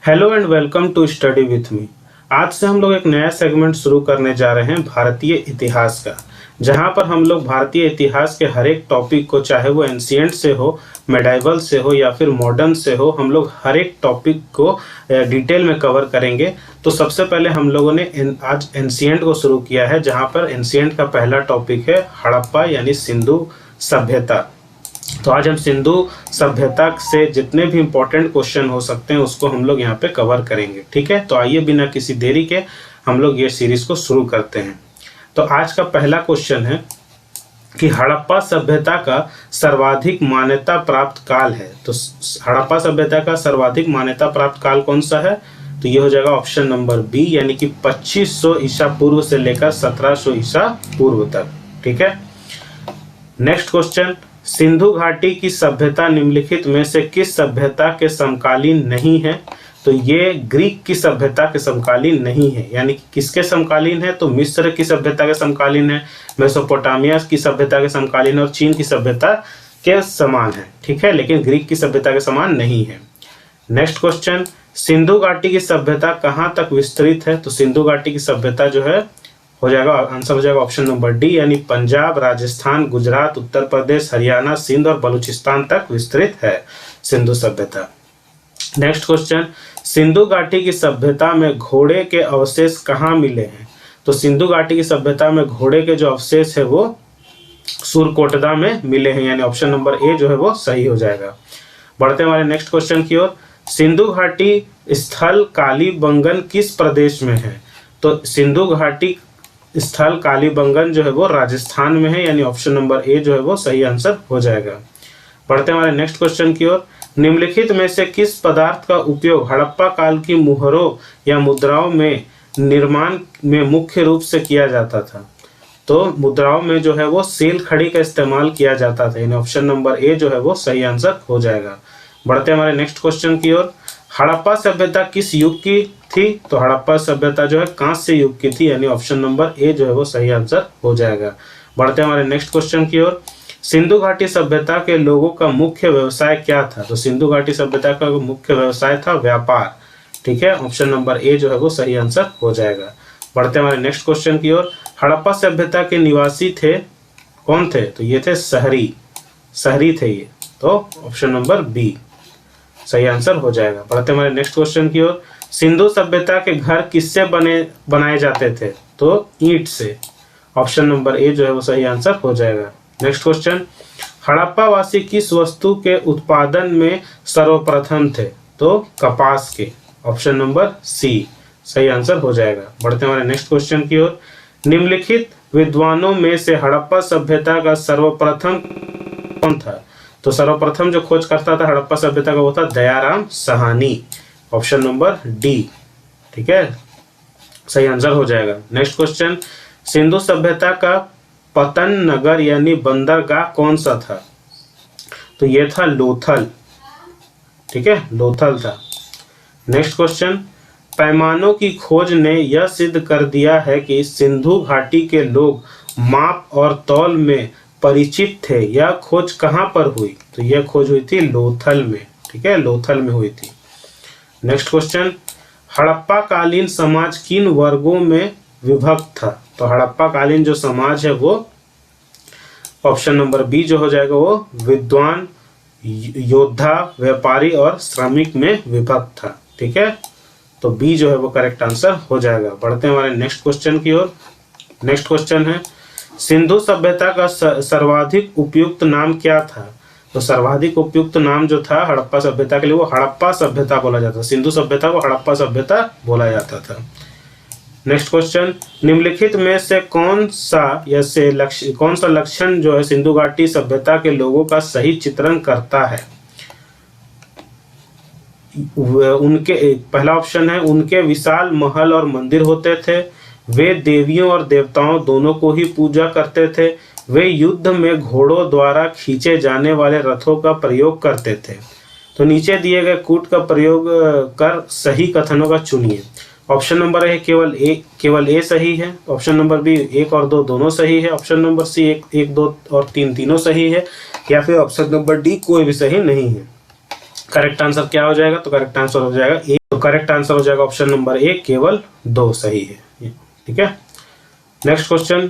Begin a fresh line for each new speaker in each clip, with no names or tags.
Hello and welcome to study with me. आज से हम लोग एक नया सेगमेंट शुरू करने जा रहे हैं भारतीय इतिहास का, जहां पर हम लोग भारतीय इतिहास के हर एक टॉपिक को, चाहे वो एंशिएंट से हो, मेडाइवल से हो या फिर मॉडर्न से हो, हम लोग हर एक टॉपिक को डिटेल में कवर करेंगे। तो सबसे पहले हम लोगों ने आज एंशिएंट को शुरू किया है, जहां पर एंशिएंट का पहला टॉपिक है हड़प्पा यानी सिंधु सभ्यता। तो आज हम सिंधु सभ्यता से जितने भी इंपॉर्टेंट क्वेश्चन हो सकते हैं उसको हम लोग यहाँ पे कवर करेंगे। ठीक है, तो आइए बिना किसी देरी के हम लोग ये सीरीज को शुरू करते हैं। तो आज का पहला क्वेश्चन है कि हड़प्पा सभ्यता का सर्वाधिक मान्यता प्राप्त काल है। तो हड़प्पा सभ्यता का सर्वाधिक मान्यता प्राप्त काल कौन सा है? तो ये हो जाएगा ऑप्शन नंबर बी, यानी कि 2500 ईसा पूर्व से लेकर 1700 ईसा पूर्व तक। ठीक है, नेक्स्ट क्वेश्चन, सिंधु घाटी की सभ्यता निम्नलिखित में से किस सभ्यता के समकालीन नहीं है? तो ये ग्रीक की सभ्यता के समकालीन नहीं है, यानी कि किसके समकालीन है? तो मिस्र की सभ्यता के समकालीन है, मेसोपोटामिया की सभ्यता के समकालीन और चीन की सभ्यता के समान है। ठीक है, लेकिन ग्रीक की सभ्यता के समान नहीं है। नेक्स्ट क्वेश्चन, सिंधु घाटी की सभ्यता कहाँ तक विस्तृत है? तो सिंधु घाटी की सभ्यता जो है हो जाएगा, आंसर हो जाएगा ऑप्शन नंबर डी, यानी पंजाब, राजस्थान, गुजरात, उत्तर प्रदेश, हरियाणा, सिंध और बलूचिस्तान तक विस्तृत है सिंधु सभ्यता। नेक्स्ट क्वेश्चन, सिंधु घाटी की सभ्यता में घोड़े के अवशेष कहाँ मिले हैं? तो सिंधु घाटी की सभ्यता में घोड़े के जो अवशेष है वो सुरकोटदा में मिले हैं, यानी ऑप्शन नंबर ए जो है वो सही हो जाएगा। बढ़ते हमारे नेक्स्ट क्वेश्चन की ओर, सिंधु घाटी स्थल कालीबंगन किस प्रदेश में है? तो सिंधु घाटी स्थल कालीबंगन जो है वो राजस्थान में है, यानी ऑप्शन नंबर ए जो है वो सही आंसर हो जाएगा। बढ़ते हमारे नेक्स्ट क्वेश्चन की ओर, निम्नलिखित में से किस पदार्थ का उपयोग हड़प्पा काल की मुहरों या मुद्राओं में निर्माण में मुख्य रूप से किया जाता था? तो मुद्राओं में जो है वो सेल खड़ी का इस्तेमाल किया जाता था, यानी ऑप्शन नंबर ए जो है वो सही आंसर हो जाएगा। बढ़ते हमारे नेक्स्ट क्वेश्चन की ओर, हड़प्पा सभ्यता किस युग की थी? तो हड़प्पा सभ्यता जो है कांस्य युग की थी, यानी ऑप्शन नंबर ए जो है वो सही आंसर हो जाएगा। बढ़ते हमारे नेक्स्ट क्वेश्चन की ओर, सिंधु घाटी सभ्यता के लोगों का मुख्य व्यवसाय क्या था? तो सिंधु घाटी सभ्यता का मुख्य व्यवसाय था व्यापार। ठीक है, ऑप्शन नंबर ए जो है वो सही आंसर हो जाएगा। बढ़ते हमारे नेक्स्ट क्वेश्चन की ओर, हड़प्पा सभ्यता के निवासी थे कौन थे? तो ये थे शहरी थे ये, तो ऑप्शन नंबर बी सही आंसर हो जाएगा। बढ़ते हमारे नेक्स्ट क्वेश्चन की ओर, सिंधु सभ्यता के घर किससे बनाए जाते थे? तो ईंट से, ऑप्शन नंबर ए जो है वो सही आंसर हो जाएगा। नेक्स्ट क्वेश्चन, हड़प्पा वासी किस वस्तु के उत्पादन में सर्वप्रथम थे? तो कपास के, ऑप्शन नंबर सी सही आंसर हो जाएगा। बढ़ते हमारे नेक्स्ट क्वेश्चन की ओर, निम्नलिखित विद्वानों में से हड़प्पा सभ्यता का सर्वप्रथम कौन था? तो सर्वप्रथम जो खोज करता था हड़प्पा सभ्यता का वो था Dayaram Sahni, option number D. ठीक है, सही आंसर हो जाएगा। नेक्स्ट क्वेश्चन, सिंधु सभ्यता का पतन नगर यानी बंदरगाह कौन सा था? तो ये था लोथल। ठीक है, लोथल था। नेक्स्ट क्वेश्चन, पैमानों की खोज ने यह सिद्ध कर दिया है कि सिंधु घाटी के लोग माप और तौल में परिचित थे। यह खोज कहाँ पर हुई? तो यह खोज हुई थी लोथल में। ठीक है, लोथल में हुई थी। नेक्स्ट क्वेश्चन, हड़प्पा कालीन समाज किन वर्गों में विभक्त था? तो हड़प्पा कालीन जो समाज है वो ऑप्शन नंबर बी जो हो जाएगा वो विद्वान, योद्धा, व्यापारी और श्रमिक में विभक्त था। ठीक है, तो बी जो है वो करेक्ट आंसर हो जाएगा। बढ़ते हैं हमारे नेक्स्ट क्वेश्चन की ओर। नेक्स्ट क्वेश्चन है, सिंधु सभ्यता का सर्वाधिक उपयुक्त नाम क्या था? तो सर्वाधिक उपयुक्त नाम जो था हड़प्पा सभ्यता के लिए वो हड़प्पा सभ्यता बोला जाता था। सिंधु सभ्यता को हड़प्पा सभ्यता बोला जाता था। नेक्स्ट क्वेश्चन, निम्नलिखित में से कौन सा लक्षण जो है सिंधु घाटी सभ्यता के लोगों का सही चित्रण करता है? उनके पहला ऑप्शन है, उनके विशाल महल और मंदिर होते थे, वे देवियों और देवताओं दोनों को ही पूजा करते थे, वे युद्ध में घोड़ों द्वारा खींचे जाने वाले रथों का प्रयोग करते थे। तो नीचे दिए गए कूट का प्रयोग कर सही कथनों का चुनिए। ऑप्शन नंबर ए केवल ए सही है, ऑप्शन नंबर बी 1 और 2 दोनों सही है, ऑप्शन नंबर सी 1, 2 और 3 तीनों सही है, या फिर ऑप्शन नंबर डी कोई भी सही नहीं है। करेक्ट आंसर क्या हो जाएगा? तो करेक्ट आंसर हो जाएगा ए तो करेक्ट आंसर हो जाएगा ऑप्शन नंबर ए, केवल 2 सही है। ठीक है, नेक्स्ट क्वेश्चन,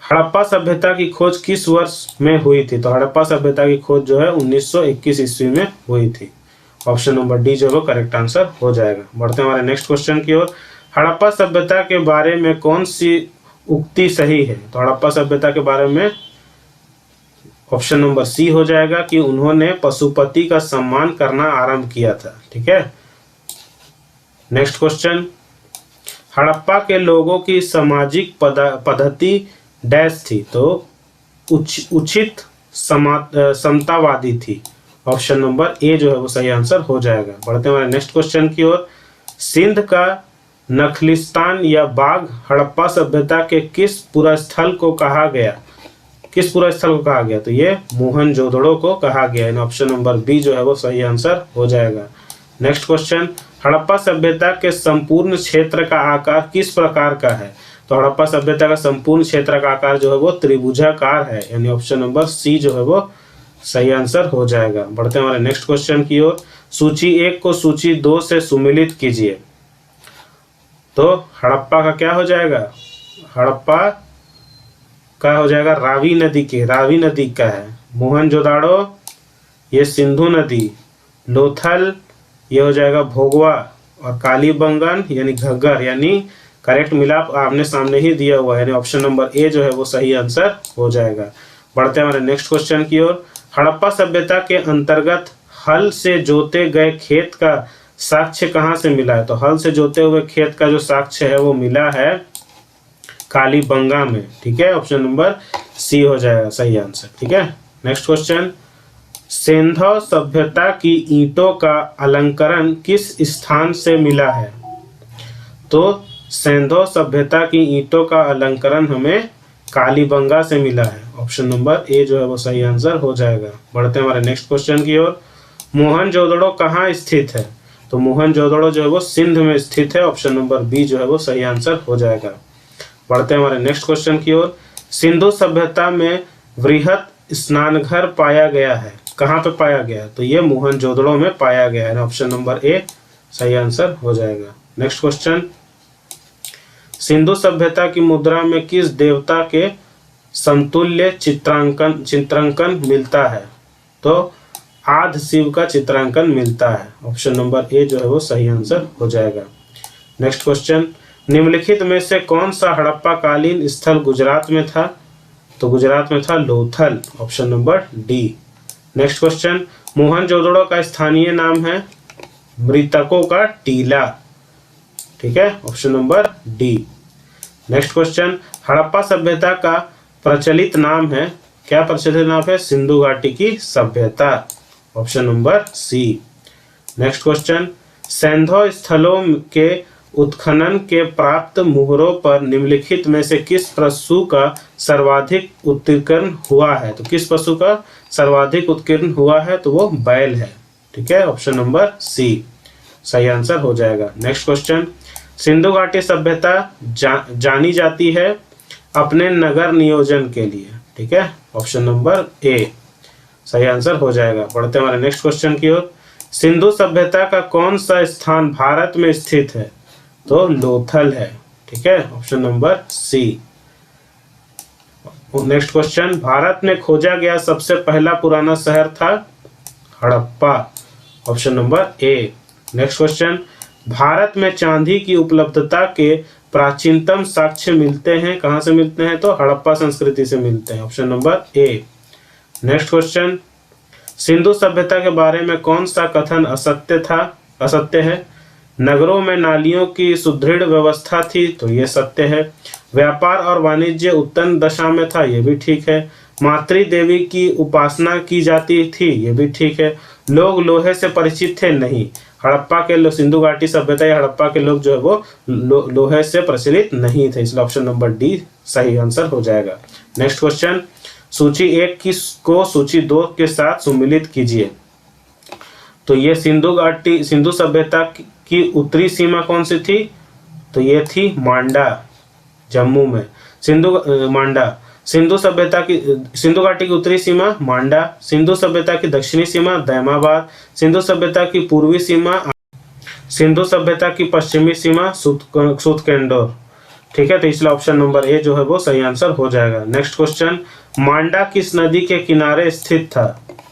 हड़प्पा सभ्यता की खोज किस वर्ष में हुई थी? तो हड़प्पा सभ्यता की खोज जो है 1921 ईस्वी में हुई थी। ऑप्शन नंबर डी जो है वो करेक्ट आंसर हो जाएगा। बढ़ते हैं हमारे नेक्स्ट क्वेश्चन की ओर। हड़प्पा सभ्यता के बारे में कौन सी उक्ति सही है? तो हड़प्पा सभ्यता के बारे में ऑप्शन नंबर सी हो जाएगा कि उन्होंने पशुपति का सम्मान करना आरंभ किया था। ठीक है, नेक्स्ट क्वेश्चन, हड़प्पा के लोगों की सामाजिक पद्धति डैश थी? तो उचित समतावादी थी। ऑप्शन नंबर ए जो है वो सही आंसर हो जाएगा। बढ़ते हैं हमारे नेक्स्ट क्वेश्चन की ओर। सिंध का नखलिस्तान या बाग हड़प्पा सभ्यता के किस पुरस्थल को कहा गया? किस पुरस्थल को कहा गया? तो ये मोहनजोदड़ो को कहा गया है। ऑप्शन नंबर बी जो है वो सही आंसर हो जाएगा। नेक्स्ट क्वेश्चन, हड़प्पा सभ्यता के संपूर्ण क्षेत्र का आकार किस प्रकार का है? तो हड़प्पा सभ्यता का संपूर्ण क्षेत्र का आकार जो है वो त्रिभुजाकार है, यानी ऑप्शन नंबर सी जो है वो सही आंसर हो जाएगा। बढ़ते हैं हमारे नेक्स्ट क्वेश्चन की ओर। सूची 1 को सूची 2 से सुमिलित कीजिए। तो हड़प्पा का क्या हो जाएगा? हड़प्पा का हो जाएगा रावी नदी का है। मोहनजोदाड़ो ये सिंधु नदी, लोथल ये हो जाएगा भोगवा, और कालीबंगन यानी घग्गर, यानी करेक्ट मिलाप आमने सामने ही दिया हुआ है, यानी ऑप्शन नंबर ए जो है वो सही आंसर हो जाएगा। बढ़ते हैं हमारे नेक्स्ट क्वेश्चन की ओर। हड़प्पा सभ्यता के अंतर्गत हल से जोते गए खेत का साक्ष्य कहाँ से मिला है? तो हल से जोते हुए खेत का जो साक्ष्य है वो मिला है कालीबंगा में। ठीक है, ऑप्शन नंबर सी हो जाएगा सही आंसर। ठीक है, नेक्स्ट क्वेश्चन, सिंधु सभ्यता की ईंटों का अलंकरण किस स्थान से मिला है? तो सिंधु सभ्यता की ईंटों का अलंकरण हमें कालीबंगा से मिला है। ऑप्शन नंबर ए जो है वो सही आंसर हो जाएगा। बढ़ते हैं हमारे नेक्स्ट क्वेश्चन की ओर। मोहनजोदड़ो कहाँ स्थित है? तो मोहनजोदड़ो जो है वो सिंध में स्थित है। ऑप्शन नंबर बी जो है वो सही आंसर हो जाएगा। बढ़ते हैं हमारे नेक्स्ट क्वेश्चन की ओर। सिंधु सभ्यता में वृहत स्नानघर पाया गया है, कहाँ पे पाया गया? तो ये मोहनजोदड़ो में पाया गया है। ऑप्शन नंबर ए सही आंसर हो जाएगा। नेक्स्ट क्वेश्चन, सिंधु सभ्यता की मुद्रा में किस देवता के समतुल्य चित्रांकन मिलता है? तो आदि शिव का चित्रांकन मिलता है। ऑप्शन नंबर ए जो है वो सही आंसर हो जाएगा। नेक्स्ट क्वेश्चन, निम्नलिखित में से कौन सा हड़प्पा कालीन स्थल गुजरात में था? तो गुजरात में था Lothal. Option number D. Next question, Mohenjodaro का स्थानीय नाम है मृतकों का टीला। ठीक है, option number D. Next question, Harappa सभ्यता का प्रचलित नाम है, क्या प्रचलित नाम है? सिंधु घाटी की सभ्यता। Option number C. Next question, Sindhu स्थलों के उत्खनन के प्राप्त मुहरों पर निम्नलिखित में से किस पशु का सर्वाधिक उत्कीर्ण हुआ है? तो किस पशु का सर्वाधिक उत्कीर्ण हुआ है? तो वो बैल है। ठीक है, ऑप्शन नंबर सी सही आंसर हो जाएगा। नेक्स्ट क्वेश्चन, सिंधु घाटी सभ्यता जानी जाती है अपने नगर नियोजन के लिए। ठीक है, ऑप्शन नंबर ए सही आंसर हो जाएगा। बढ़ते हैं हमारे नेक्स्ट क्वेश्चन की ओर। सिंधु सभ्यता का कौन सा स्थान भारत में स्थित है? तो लोथल है। ठीक है, option number C. Next question, Bharat में खोजा गया सबसे पहला पुराना शहर था Harappa. Option number A. Next question, Bharat में चांदी की उपलब्धता के प्राचीनतम साक्ष्य मिलते हैं, कहाँ से मिलते हैं? तो हड़प्पा संस्कृति से मिलते हैं। Option number A. Next question, Sindhu सभ्यता के बारे में कौन सा कथन असत्य है? नगरों में नालियों की सुदृढ़ व्यवस्था थी, तो ये सत्य है। व्यापार और वाणिज्य उत्तम दशा में था, ये भी ठीक है। मातृ देवी की उपासना की जाती थी, ये भी ठीक है। लोग लोहे से परिचित थे, नहीं। हड़प्पा के लोग, सिंधु घाटी सभ्यता या हड़प्पा के लोग जो है वो लोहे से प्रचलित नहीं थे, इसलिए ऑप्शन नंबर डी सही आंसर हो जाएगा। नेक्स्ट क्वेश्चन, सूची 1 को सूची 2 के साथ सुमिलित कीजिए। तो ये सिंधु सभ्यता की उत्तरी सीमा कौन सी थी? तो ये थी मांडा, जम्मू में। सिंधु घाटी की उत्तरी सीमा मांडा, सिंधु सभ्यता की दक्षिणी सीमा दैमाबाद, सिंधु सभ्यता की पूर्वी सीमा सिंधु सभ्यता की पश्चिमी सीमा सूतकेंडोर। ठीक है, तो इसलिए ऑप्शन नंबर ए जो है वो सही आंसर हो जाएगा। नेक्स्ट क्वेश्चन, मांडा किस नदी के किनारे स्थित था?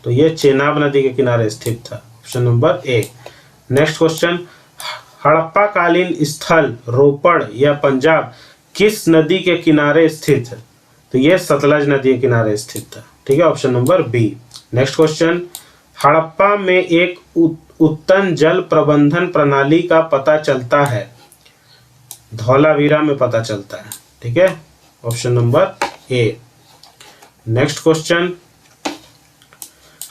तो ये चेनाब नदी के किनारे स्थित था, option number A. Next question, Harappa कालीन स्थल रोपड़ या पंजाब किस नदी के किनारे स्थित है? तो ये सतलज नदी के किनारे स्थित था। ठीक है, option number B. Next question, Harappa में एक उत्तम जल प्रबंधन प्रणाली का पता चलता है? धौलावीरा में पता चलता है। ठीक है, option number A. Next question,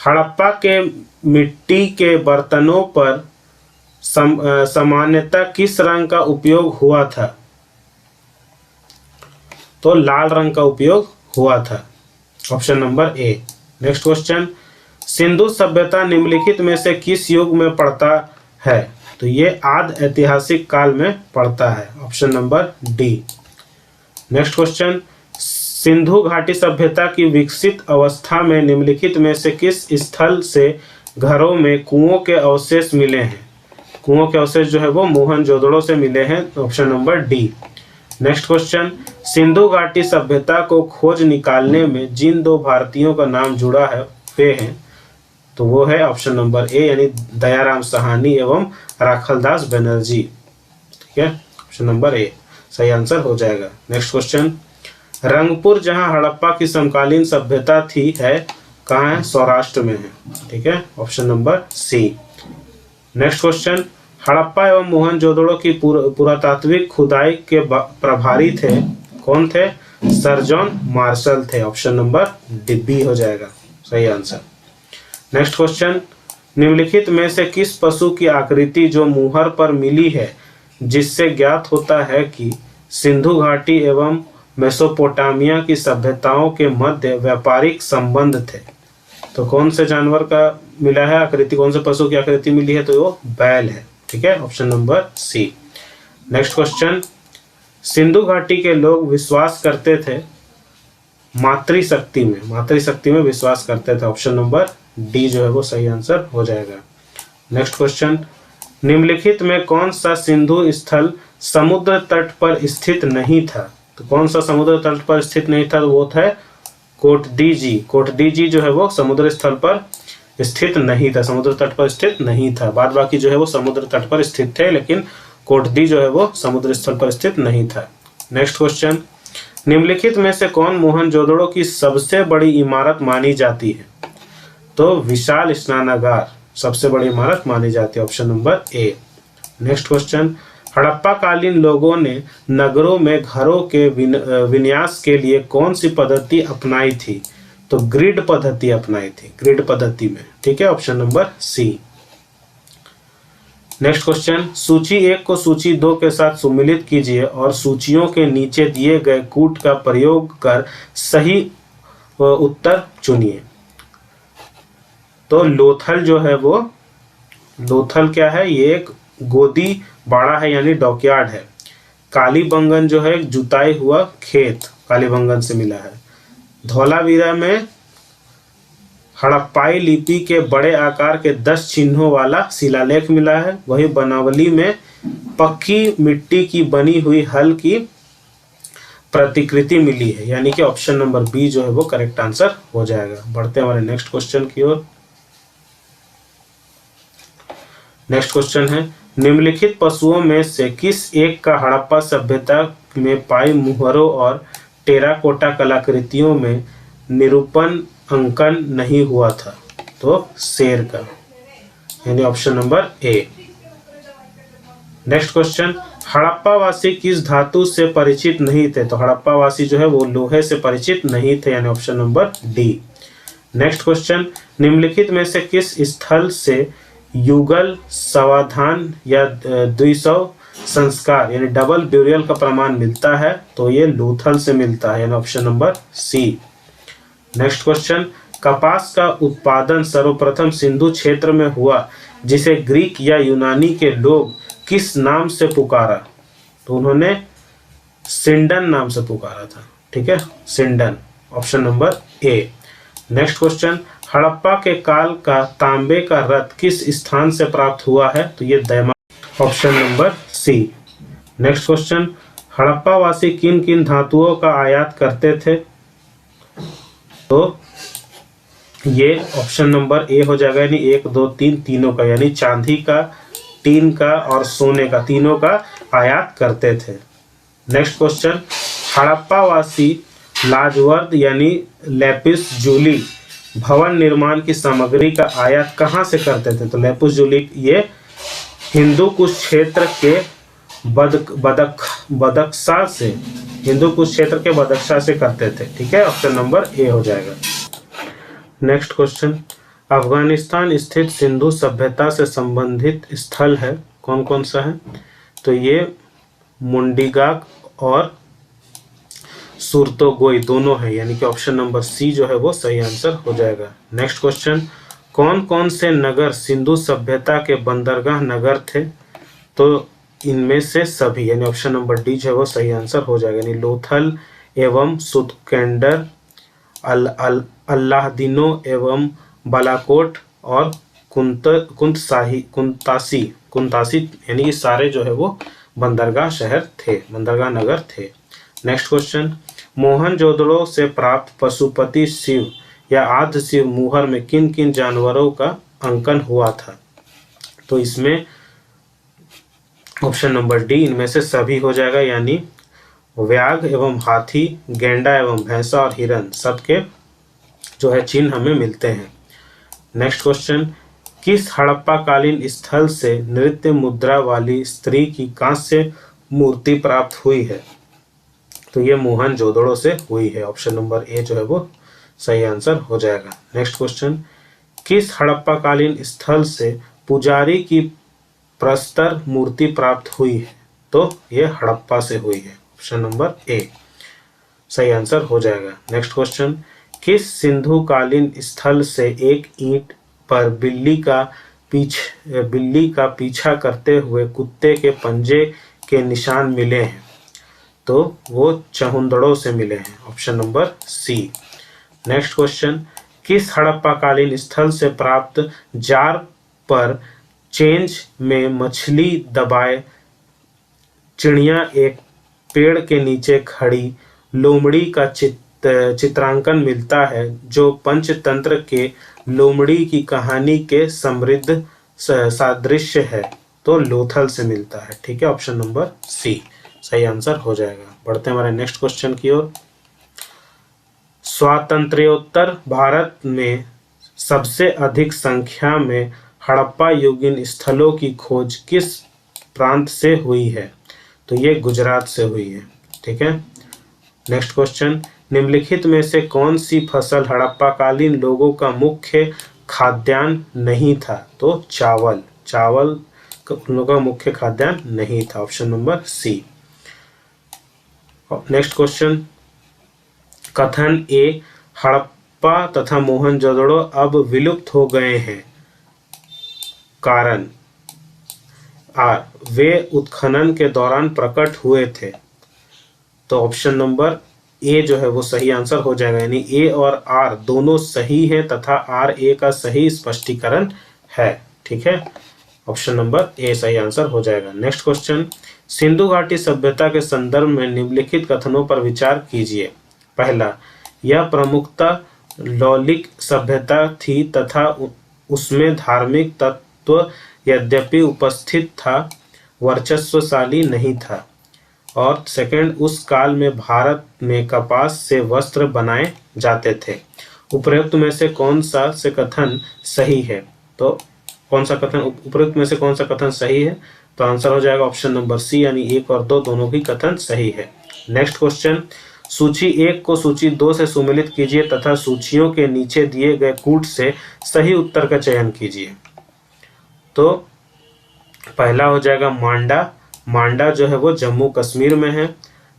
Harappa के मिट्टी के बर्तनों पर सामान्यतः किस रंग का उपयोग हुआ था? तो लाल रंग का उपयोग हुआ था, option number A. Next question, Sindhu सभ्यता निम्नलिखित में से किस युग में पड़ता है? तो ये आदि ऐतिहासिक काल में पड़ता है, option number D. Next question, Sindhu घाटी सभ्यता की विकसित अवस्था में निम्नलिखित में से किस स्थल से घरों में कुओं के अवशेष मिले हैं? कुओं के अवशेष जो है वो मोहनजोदड़ो से मिले हैं, option number D. Next question, Sindhu घाटी सभ्यता को खोज निकालने में जिन दो भारतीयों का नाम जुड़ा है वे हैं, तो वो है ऑप्शन नंबर ए, यानी दयाराम साहनी एवं राखलदास बनर्जी। ठीक है, ऑप्शन नंबर ए सही आंसर हो जाएगा। नेक्स्ट क्वेश्चन, रंगपुर जहां हड़प्पा की समकालीन सभ्यता थी है कहाँ है? सौराष्ट्र में है। ठीक है, option number C. Next question, Harappa एवं मोहनजोदड़ो की पुरातात्विक खुदाई के प्रभारी थे, कौन थे? सर जॉन मार्शल थे, ऑप्शन नंबर बी हो जाएगा सही आंसर। नेक्स्ट क्वेश्चन, निम्नलिखित में से किस पशु की आकृति जो मुहर पर मिली है जिससे ज्ञात होता है कि सिंधु घाटी एवं मेसोपोटामिया की सभ्यताओं के मध्य व्यापारिक संबंध थे? तो कौन से जानवर का मिला है आकृति, कौन से पशु की आकृति मिली है? तो वो बैल है। ठीक है, option number C. Next question, Sindhu घाटी के लोग विश्वास करते थे मातृशक्ति में विश्वास करते थे, ऑप्शन नंबर डी जो है वो सही आंसर हो जाएगा। नेक्स्ट क्वेश्चन, निम्नलिखित में कौन सा सिंधु स्थल समुद्र तट पर स्थित नहीं था? तो कौन सा समुद्र तट पर स्थित नहीं था? तो वो था कोटडीजी। कोटडीजी जो है वो समुद्र स्थल पर स्थित नहीं था, समुद्र तट पर स्थित नहीं था। बाद बाकी जो है वो समुद्र तट पर स्थित थे, लेकिन कोटडी जो है वो समुद्र स्थल पर स्थित नहीं था। नेक्स्ट क्वेश्चन, निम्नलिखित में से कौन मोहनजोदड़ो की सबसे बड़ी इमारत मानी जाती है? तो विशाल स्नानागार सबसे बड़ी इमारत मानी जाती है, option number A. Next question, Harappa कालीन लोगों ने नगरों में घरों के विन्यास के लिए कौन सी पद्धति अपनाई थी? तो ग्रिड पद्धति अपनाई थी, ग्रिड पद्धति में। ठीक है, option number C. Next question, सूची 1 को सूची 2 के साथ सुमिलित कीजिए और सूचियों के नीचे दिए गए कूट का प्रयोग कर सही उत्तर चुनिए। तो लोथल जो है वो, लोथल क्या है? ये एक गोदी बाड़ा है, यानी डॉकयार्ड है। कालीबंगन जो है जुताई हुआ खेत, कालीबंगन से मिला है। धौलावीरा में हड़प्पाई लिपि के बड़े आकार के 10 चिन्हों वाला शिलालेख मिला है। वही बनावली में पक्की मिट्टी की बनी हुई हल की प्रतिकृति मिली है, यानी कि ऑप्शन नंबर बी जो है वो करेक्ट आंसर हो जाएगा। बढ़ते हैं हमारे नेक्स्ट क्वेश्चन की ओर। नेक्स्ट क्वेश्चन है, निम्नलिखित पशुओं में से किस एक का हड़प्पा सभ्यता में पाई मुहरों और टेराकोटा कलाकृतियों में निरूपण अंकन नहीं हुआ था? तो शेर का, यानी option number A. Next question, Harappa वासी किस धातु से परिचित नहीं थे? तो हड़प्पा वासी जो है वो लोहे से परिचित नहीं थे, यानी option number D. Next question, निम्नलिखित में से किस स्थल से युगल समाधान या 200 संस्कार यानी डबल ब्यूरियल का प्रमाण मिलता है? तो ये लोथल से मिलता है, यानी option number C. Next question, कपास का उत्पादन सर्वप्रथम सिंधु क्षेत्र में हुआ जिसे ग्रीक या यूनानी के लोग किस नाम से पुकारा? तो उन्होंने सिंडन नाम से पुकारा था। ठीक है, सिंडन, option number A. Next question, Harappa के काल का तांबे का रथ किस स्थान से प्राप्त हुआ है? तो ये option number C. Next question, Harappa वासी किन किन धातुओं का आयात करते थे? तो ये ऑप्शन नंबर ए हो जाएगा, यानी 1 2 3 तीनों का, यानी चांदी का, टीन का और सोने का, तीनों का आयात करते थे। नेक्स्ट क्वेश्चन, हड़प्पावासी लाजवर्द यानी लैपिस जूली भवन निर्माण की सामग्री का आयात कहाँ से करते थे? तो लैपिस जूली ये हिंदू कुश क्षेत्र के बदख्शा से, हिंदू कुश क्षेत्र के बदख्शा से करते थे। ठीक है, ऑप्शन नंबर ए हो जाएगा। नेक्स्ट क्वेश्चन, अफगानिस्तान स्थित सिंधु सभ्यता से संबंधित स्थल है, कौन कौन सा है? तो ये मुंडीगाक और सुरतोगोई दोनों है, यानी कि ऑप्शन नंबर सी जो है वो सही आंसर हो जाएगा। नेक्स्ट क्वेश्चन, कौन कौन से नगर सिंधु सभ्यता के बंदरगाह नगर थे? तो इनमें से सभी, यानी ऑप्शन नंबर डी जो है वो सही आंसर हो जाएगा, यानी लोथल एवं सुतकेंडर, अल्लाहदीनो एवं बालाकोट और कुंतासी, यानी ये सारे जो है वो बंदरगाह शहर थे, बंदरगाह नगर थे। नेक्स्ट क्वेश्चन, मोहनजोदड़ो से प्राप्त पशुपति शिव या आद्य शिव मुहर में किन किन जानवरों का अंकन हुआ था? तो इसमें ऑप्शन नंबर डी इनमें से सभी हो जाएगा, यानी व्याघ्र एवं हाथी, गेंडा एवं भैंसा और हिरन, सबके जो है चिन्ह हमें मिलते हैं। नेक्स्ट क्वेश्चन, किस हड़प्पा कालीन स्थल से नृत्य मुद्रा वाली स्त्री की कांस्य मूर्ति प्राप्त हुई है? तो ये मोहनजोदड़ो से हुई है, ऑप्शन नंबर ए जो है वो सही आंसर हो जाएगा। नेक्स्ट क्वेश्चन, किस हड़प्पा कालीन स्थल से पुजारी की प्रस्तर मूर्ति प्राप्त हुई है? तो ये हड़प्पा से हुई है, ऑप्शन नंबर ए सही आंसर हो जाएगा। नेक्स्ट क्वेश्चन, किस सिंधु कालीन स्थल से एक ईंट पर बिल्ली का पीछा करते हुए कुत्ते के पंजे के निशान मिले हैं? तो वो चहुंदड़ों से मिले हैं, option number C. Next question, किस हड़प्पा कालीन स्थल से प्राप्त जार पर चेंज में मछली दबाए चिड़िया एक पेड़ के नीचे खड़ी लोमड़ी का चित्रांकन मिलता है, जो पंचतंत्र के लोमड़ी की कहानी के समृद्ध सादृश्य है? तो लोथल से मिलता है। ठीक है, ऑप्शन नंबर सी सही आंसर हो जाएगा। बढ़ते हैं हमारे नेक्स्ट क्वेश्चन की ओर। स्वातंत्र्योत्तर भारत में सबसे अधिक संख्या में हड़प्पा युगीन स्थलों की खोज किस प्रांत से हुई है? तो ये गुजरात से हुई है। ठीक है, नेक्स्ट क्वेश्चन, निम्नलिखित में से कौन सी फसल हड़प्पा कालीन लोगों का मुख्य खाद्यान्न नहीं था? तो चावल उन लोगों का मुख्य खाद्यान्न नहीं था, option number C. Next question, कथन ए हड़प्पा तथा मोहनजोदड़ो अब विलुप्त हो गए हैं, कारण आर वे उत्खनन के दौरान प्रकट हुए थे। तो ऑप्शन नंबर ए जो है वो सही आंसर हो जाएगा, यानी ए और आर दोनों सही है तथा आर ए का सही स्पष्टीकरण है। ठीक है, ऑप्शन नंबर ए सही आंसर हो जाएगा। नेक्स्ट क्वेश्चन, सिंधु घाटी सभ्यता के संदर्भ में निम्नलिखित कथनों पर विचार कीजिए। पहला, यह प्रमुखतः लौलिक सभ्यता थी तथा उसमें धार्मिक तत्व यद्यपि उपस्थित था, वर्चस्वशाली नहीं था। और सेकंड, उस काल में भारत में कपास से वस्त्र बनाए जाते थे। उपरोक्त में से कौन सा से कथन सही है? तो कौन सा कथन उपरोक्त में से कौन सा कथन सही है? तो आंसर हो जाएगा ऑप्शन नंबर सी, यानी 1 और 2 दोनों की कथन सही है। नेक्स्ट क्वेश्चन, सूची 1 को सूची 2 से सुमेलित कीजिए तथा सूचियों के नीचे दिए गए कूट से सही उत्तर का चयन कीजिए। तो पहला हो जाएगा मांडा जो है वो जम्मू कश्मीर में है।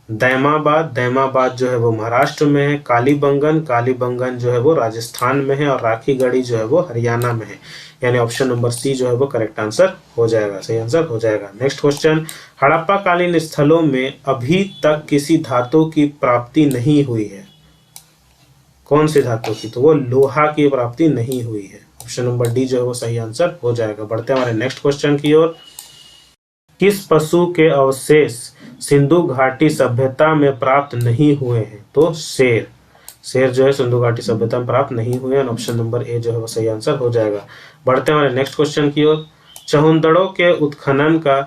दैमाबाद जो है वो महाराष्ट्र में है। कालीबंगन जो है वो राजस्थान में है। और राखी गढ़ी जो है वो हरियाणा में है, यानी ऑप्शन नंबर सी जो है वो करेक्ट आंसर हो जाएगा, सही आंसर हो जाएगा। नेक्स्ट क्वेश्चन, हड़प्पा कालीन स्थलों में अभी तक किसी धातु की प्राप्ति नहीं हुई है, कौन सी धातु की? तो वो लोहा की प्राप्ति नहीं हुई है, ऑप्शन नंबर डी जो है वो सही आंसर हो जाएगा। बढ़ते हैं हमारे नेक्स्ट क्वेश्चन की ओर। किस पशु के अवशेष सिंधु घाटी सभ्यता में प्राप्त नहीं हुए हैं? तो शेर। शेर जो है सिंधु घाटी सभ्यता में प्राप्त नहीं हुए हैं। ऑप्शन नंबर ए जो है वो सही आंसर हो जाएगा। बढ़ते हैं हमारे नेक्स्ट क्वेश्चन की ओर। चहुंदड़ों के उत्खनन का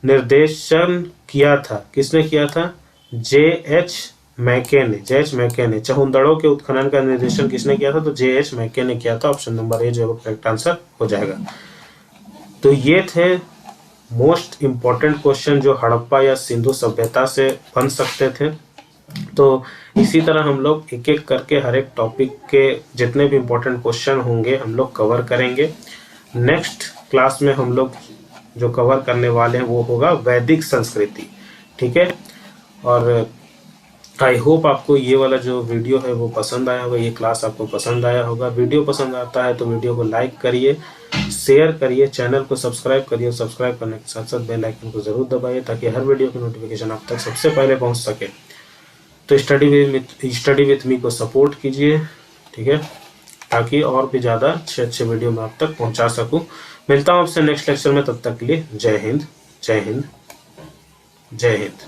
निर्देशन किया था, किसने किया था? J.H. मैके ने। J.H. मैके ने चहुंदड़ों के उत्खनन का निर्देशन किसने किया था? तो J.H. मैके ने किया था। ऑप्शन नंबर ए जो है वो करेक्ट आंसर हो जाएगा। तो ये थे मोस्ट इम्पॉर्टेंट क्वेश्चन जो हड़प्पा या सिंधु सभ्यता से बन सकते थे। तो इसी तरह हम लोग एक एक करके हर एक टॉपिक के जितने भी इम्पोर्टेंट क्वेश्चन होंगे हम लोग कवर करेंगे। नेक्स्ट क्लास में हम लोग जो कवर करने वाले हैं वो होगा वैदिक संस्कृति। ठीक है, और आई होप आपको ये वाला जो वीडियो है वो पसंद आया होगा, ये क्लास आपको पसंद आया होगा। वीडियो पसंद आता है तो वीडियो को लाइक करिए, शेयर करिए, चैनल को सब्सक्राइब करिए। सब्सक्राइब करने के साथ साथ बेल आइकन को ज़रूर दबाइए ताकि हर वीडियो की नोटिफिकेशन आप तक सबसे पहले पहुंच सके। तो स्टडी विथ मी को सपोर्ट कीजिए, ठीक है, ताकि और भी ज़्यादा अच्छे अच्छे वीडियो मैं आप तक पहुंचा सकूं। मिलता हूं आपसे नेक्स्ट लेक्चर में, तब तक के लिए जय हिंद, जय हिंद, जय हिंद।